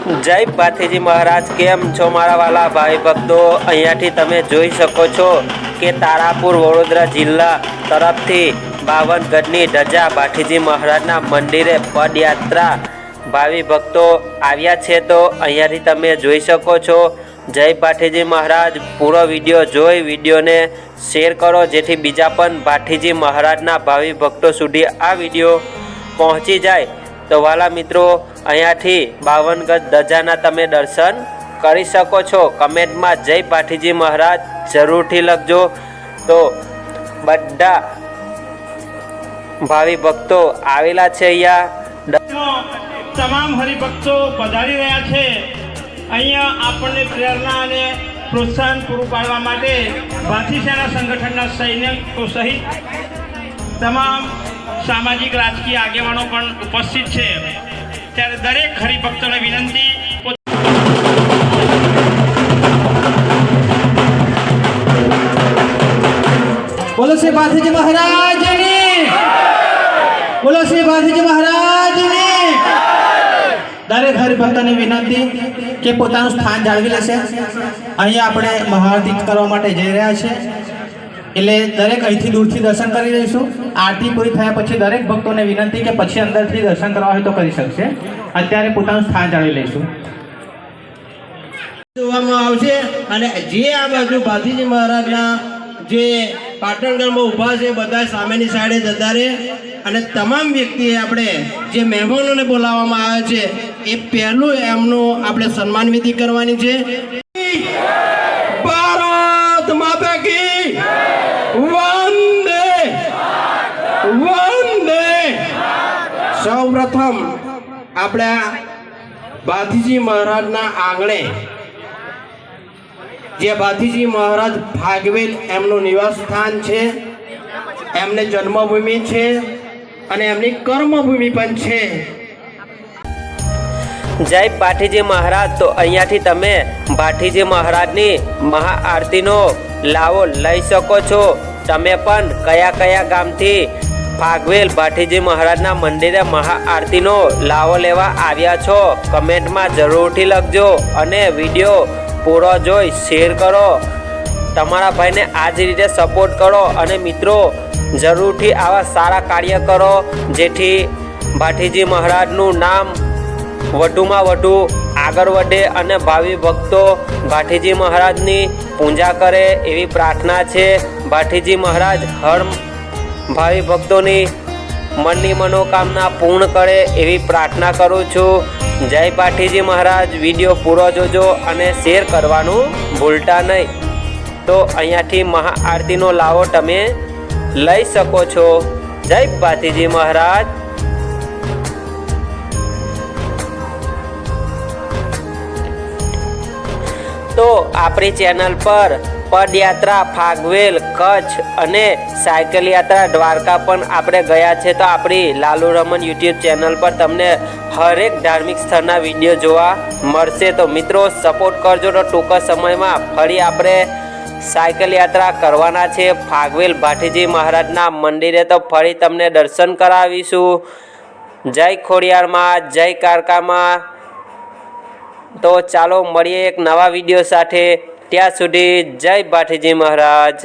जय भाथीजी महाराज। केम छो मारा वाला भाई भक्तो। अहींयाथी तमे जोई शको छो के तारापुर वडोदरा जिल्ला तरफथी 52 गजनी ध्वजा भाथीजी महाराजना मंदिरे पदयात्रा भावी भक्तो आव्या छे। तो अहींयाथी तमे जोई शको छो। जय भाथीजी महाराज। पूरो विडियो जोई विडियो ने शेर करो जेथी बीजा पण भाथीजी महाराजना भावी भक्तो सुधी आ विडियो पहोंची जाए। तो वाला मित्रों अहींयाथी 52 गज ध्वजाना तमे दर्शन करी शको छो। कमेंट में जय भाथीजी महाराज जरूरथी लखजो। तो बधा भावी भक्तो आवेला छे। अहींया तमाम हरिभक्तो पधारी रह्या छे। अहींया आपणे प्रेरणा अने प्रोत्साहन पूरुं पाडवा माटे भाथी सेना संगठनना सैनिको सहित तमाम सामाजिक राजकीय आगेवानो पण उपस्थित छे। त्यारे दरेक हरिभक्तोने विनंती बोलो श्री भाथीजी महाराज ने, बोलो श्री भाथीजी महाराज ने। दरेक हरिभक्तोने विनंती के पोतानुं स्थान जाळवी लेशे। અહીં આપણે મહાઆરતી કરવા માટે જઈ રહ્યા છે એટલે દરેક અહીંથી દૂરથી દર્શન કરી લઈશું। આરતી પૂરી થયા પછી દરેક ભક્તોને વિનંતી કે પછી અંદરથી દર્શન કરવા હોય તો કરી શકશે। અત્યારે પોતાનું સ્થાન જાળવી લઈશું। જોવામાં આવશે અને જે આ બાજુ ભાથીજી મહારાજના જે પાટણગઢમાં ઊભા છે બધા સામેની સાઈડે જતા રહે અને તમામ વ્યક્તિએ આપણે જે મહેમાનોને બોલાવવામાં આવ્યા છે એ પહેલું એમનું આપણે સન્માન વિધિ કરવાની છે। ભારત માતા કી વંદે વંદે। સૌપ્રથમ આપણે ભાથીજી મહારાજના આંગણે જે ભાથીજી મહારાજ ભાગવેલ એમનું નિવાસ સ્થાન છે, એમને જન્મભૂમિ છે અને એમની કર્મભૂમિ પણ છે। जय भाथीजी महाराज। तो अहींयाथी तमे भाथीजी महाराजनी महाआरतीनो लावो लई शको छो। तमे पण कया कया गामथी भागवेल भाथीजी महाराजना मंदिरे महाआरतीनो लावो लेवा आव्या छो कमेंट में जरूरथी लखजो अने विडियो पूरो जोई शेर करो। तमारा भाईने आज रीते सपोर्ट करो अने मित्रों जरूरथी आवा सारा कार्य करो जेथी भाथीजी महाराजनुं नाम वधुमां वधु आगळ वधे अने भावी भक्तो भाथीजी महाराजनी पूजा करे एवी प्रार्थना छे। भाथीजी महाराज हर भावी भक्तोनी मननी मनोकामना पूर्ण करे एवी प्रार्थना करूं छूं। जय भाथीजी महाराज। विडियो पूरो जोजो अने शेर करवानुं भूलता नहीं। तो अहींयाथी महाआरतीनो लावो तमे लई शको छो। जय भाथीजी महाराज। तो आपणी चैनल पर पदयात्रा फागवेल कच्छ अने साइकल यात्रा द्वारका पण आपणे गया छे। तो आपणी लालू रमन यूट्यूब चैनल पर तमने हर एक धार्मिक स्थळना विडियो जोवा मळशे। तो मित्रों सपोर्ट करजो। तो टूंक समयमां फरी आपणे साइकल यात्रा करवाना छे फागवेल भाथीजी महाराजना मंदिरे। तो फरी तमने दर्शन करावीशुं। जय खोडियार मां, जय कारका मां। तो चालो मळीए एक नवा विडियो साथे। त्यां सुधी जय भाथीजी महाराज।